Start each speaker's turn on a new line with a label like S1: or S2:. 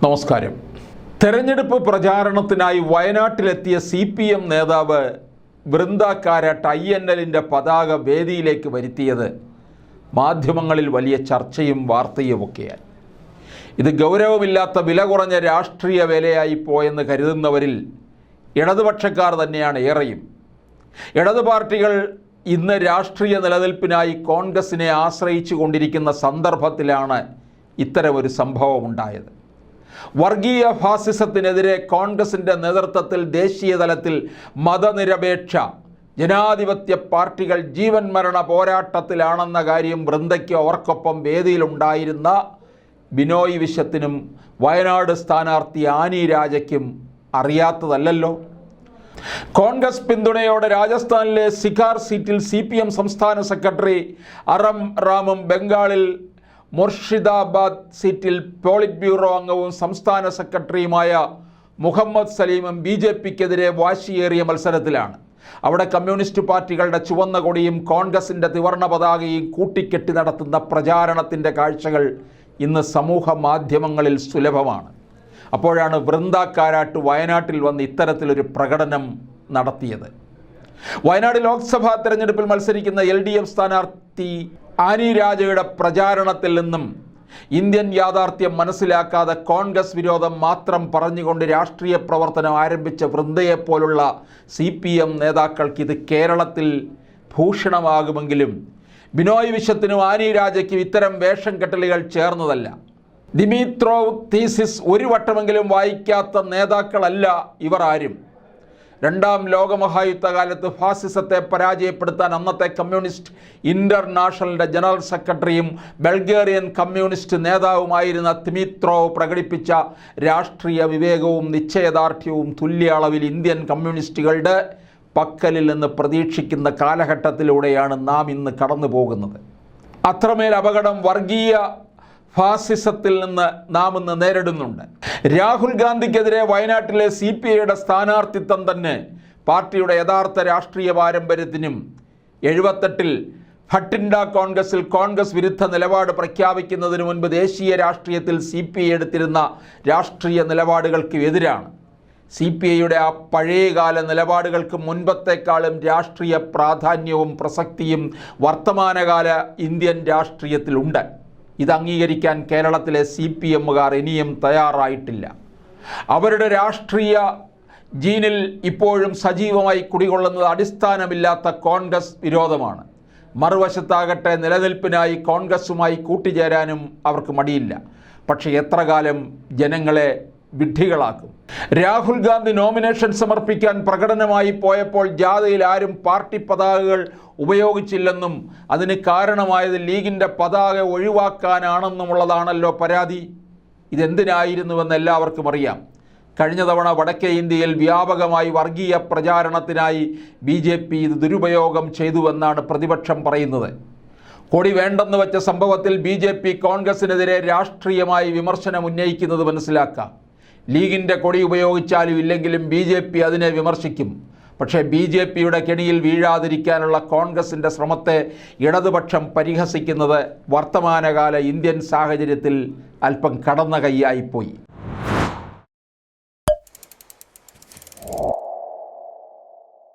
S1: നമസ്കാരം. തെരഞ്ഞെടുപ്പ് പ്രചാരണത്തിനായി വയനാട്ടിലെത്തിയ CPM നേതാവ് വൃന്ദ കാരാട്ട് INL പതാക വേദിയിലേക്ക് വരുത്തിയത് മാധ്യമങ്ങളിൽ വലിയ ചർച്ചയും വാർത്തയുമൊക്കെയായി. ഇത് ഗൗരവമില്ലാത്ത വില കുറഞ്ഞ രാഷ്ട്രീയ വേലയായി പോയെന്ന് കരുതുന്നവരിൽ ഇടതുപക്ഷക്കാർ തന്നെയാണ് ഏറെയും. ഇടതു പാർട്ടികൾ ഇന്ന് രാഷ്ട്രീയ നിലനിൽപ്പിനായി കോൺഗ്രസിനെ ആശ്രയിച്ചു കൊണ്ടിരിക്കുന്ന സന്ദർഭത്തിലാണ് ഇത്തരമൊരു സംഭവമുണ്ടായത്. വർഗീയ ഫാസിസത്തിനെതിരെ കോൺഗ്രസിൻ്റെ നേതൃത്വത്തിൽ ദേശീയ തലത്തിൽ മതനിരപേക്ഷ ജനാധിപത്യ പാർട്ടികൾ ജീവൻ മരണ പോരാട്ടത്തിലാണെന്ന കാര്യം വൃന്ദയ്ക്ക് അവർക്കൊപ്പം വേദിയിലുണ്ടായിരുന്ന ബിനോയ് വിശ്വത്തിനും വയനാട് സ്ഥാനാർത്ഥി ആനി രാജയ്ക്കും അറിയാത്തതല്ലല്ലോ. കോൺഗ്രസ് പിന്തുണയോടെ രാജസ്ഥാനിലെ സികാർ സീറ്റിൽ CPM സംസ്ഥാന സെക്രട്ടറി അറം റാമും ബംഗാളിൽ മുർഷിദാബാദ് സീറ്റിൽ പോളിറ്റ് ബ്യൂറോ അംഗവും സംസ്ഥാന സെക്രട്ടറിയുമായ മുഹമ്മദ് സലീമും BJPക്കെതിരെ വാശിയേറിയ മത്സരത്തിലാണ്. അവിടെ കമ്മ്യൂണിസ്റ്റ് പാർട്ടികളുടെ ചുവന്ന കൊടിയും കോൺഗ്രസിൻ്റെ ത്രിവർണ്ണ പതാകയും കൂട്ടിക്കെട്ടി നടത്തുന്ന പ്രചാരണത്തിൻ്റെ കാഴ്ചകൾ ഇന്ന് സമൂഹ മാധ്യമങ്ങളിൽ സുലഭമാണ്. അപ്പോഴാണ് വൃന്ദ കാരാട്ട് വയനാട്ടിൽ വന്ന് ഇത്തരത്തിലൊരു പ്രകടനം നടത്തിയത്. വയനാട് ലോക്സഭാ തെരഞ്ഞെടുപ്പിൽ മത്സരിക്കുന്ന LDF സ്ഥാനാർത്ഥി ആനി രാജയുടെ പ്രചാരണത്തിൽ നിന്നും ഇന്ത്യൻ യാഥാർത്ഥ്യം മനസ്സിലാക്കാതെ കോൺഗ്രസ് വിരോധം മാത്രം പറഞ്ഞുകൊണ്ട് രാഷ്ട്രീയ പ്രവർത്തനം ആരംഭിച്ച വൃന്ദയെപ്പോലുള്ള CPM നേതാക്കൾക്ക് ഇത് കേരളത്തിൽ ഭൂഷണമാകുമെങ്കിലും ബിനോയ് വിശ്വത്തിനും ആനി രാജയ്ക്കും ഇത്തരം വേഷം കെട്ടലുകൾ ചേർന്നതല്ല. ദിമിത്രോവ് തീസിസ് ഒരു വട്ടമെങ്കിലും വായിക്കാത്ത നേതാക്കളല്ല ഇവർ ആരും. രണ്ടാം ലോകമഹായുദ്ധകാലത്ത് ഫാസിസത്തെ പരാജയപ്പെടുത്താൻ അന്നത്തെ കമ്മ്യൂണിസ്റ്റ് ഇൻ്റർനാഷണലിൻ്റെ ജനറൽ സെക്രട്ടറിയും ബൾഗേറിയൻ കമ്മ്യൂണിസ്റ്റ് നേതാവുമായിരുന്ന ദിമിത്രോവ് പ്രകടിപ്പിച്ച രാഷ്ട്രീയ വിവേകവും നിശ്ചയദാർഢ്യവും തുല്യ അളവിൽ ഇന്ത്യൻ കമ്മ്യൂണിസ്റ്റുകളുടെ പക്കലിൽ നിന്ന് പ്രതീക്ഷിക്കുന്ന കാലഘട്ടത്തിലൂടെയാണ് നാം ഇന്ന് കടന്നു പോകുന്നത്. അത്രമേൽ അപകടം വർഗീയ ഫാസിസത്തിൽ നിന്ന് നാം ഇന്ന് നേരിടുന്നുണ്ട്. രാഹുൽ ഗാന്ധിക്കെതിരെ വയനാട്ടിലെ CPIയുടെ സ്ഥാനാർത്ഥിത്വം തന്നെ പാർട്ടിയുടെ യഥാർത്ഥ രാഷ്ട്രീയ പാരമ്പര്യത്തിനും 78-ൽ ഭട്ടിൻഡ കോൺഗ്രസിൽ കോൺഗ്രസ് വിരുദ്ധ നിലപാട് പ്രഖ്യാപിക്കുന്നതിന് മുൻപ് ദേശീയ രാഷ്ട്രീയത്തിൽ CPI എടുത്തിരുന്ന രാഷ്ട്രീയ നിലപാടുകൾക്ക് എതിരാണ്. CPIയുടെ ആ പഴയകാല നിലപാടുകൾക്ക് മുൻപത്തെക്കാളും രാഷ്ട്രീയ പ്രാധാന്യവും പ്രസക്തിയും വർത്തമാനകാല ഇന്ത്യൻ രാഷ്ട്രീയത്തിലുണ്ട്. ഇത് അംഗീകരിക്കാൻ കേരളത്തിലെ CPMകാർ ഇനിയും തയ്യാറായിട്ടില്ല. അവരുടെ രാഷ്ട്രീയ ജീനിൽ ഇപ്പോഴും സജീവമായി കുടികൊള്ളുന്നത് അടിസ്ഥാനമില്ലാത്ത കോൺഗ്രസ് വിരോധമാണ്. മറുവശത്താകട്ടെ നിലനിൽപ്പിനായി കോൺഗ്രസുമായി കൂട്ടുചേരാനും അവർക്ക് മടിയില്ല. പക്ഷേ എത്ര കാലം ജനങ്ങളെ വിഡ്ഢികളാക്കും? രാഹുൽ ഗാന്ധി നോമിനേഷൻ സമർപ്പിക്കാൻ പ്രകടനമായി പോയപ്പോൾ ജാഥയിൽ ആരും പാർട്ടി പതാകകൾ ഉപയോഗിച്ചില്ലെന്നും അതിന് കാരണമായത് ലീഗിൻ്റെ പതാക ഒഴിവാക്കാനാണെന്നുമുള്ളതാണല്ലോ പരാതി. ഇതെന്തിനായിരുന്നുവെന്ന് എല്ലാവർക്കും അറിയാം. കഴിഞ്ഞ തവണ വടക്കേ ഇന്ത്യയിൽ വ്യാപകമായി വർഗീയ പ്രചാരണത്തിനായി BJP ഇത് ദുരുപയോഗം ചെയ്തുവെന്നാണ് പ്രതിപക്ഷം പറയുന്നത്. കൊടി വേണ്ടെന്ന് വെച്ച സംഭവത്തിൽ BJP കോൺഗ്രസിനെതിരെ രാഷ്ട്രീയമായി വിമർശനം ഉന്നയിക്കുന്നത് മനസ്സിലാക്കാം. ലീഗിൻ്റെ കൊടി ഉപയോഗിച്ചാലും ഇല്ലെങ്കിലും BJP അതിനെ വിമർശിക്കും. പക്ഷേ BJPയുടെ കെണിയിൽ വീഴാതിരിക്കാനുള്ള കോൺഗ്രസിൻ്റെ ശ്രമത്തെ ഇടതുപക്ഷം പരിഹസിക്കുന്നത് വർത്തമാനകാല ഇന്ത്യൻ സാഹചര്യത്തിൽ അല്പം കടന്ന കൈയായിപ്പോയി.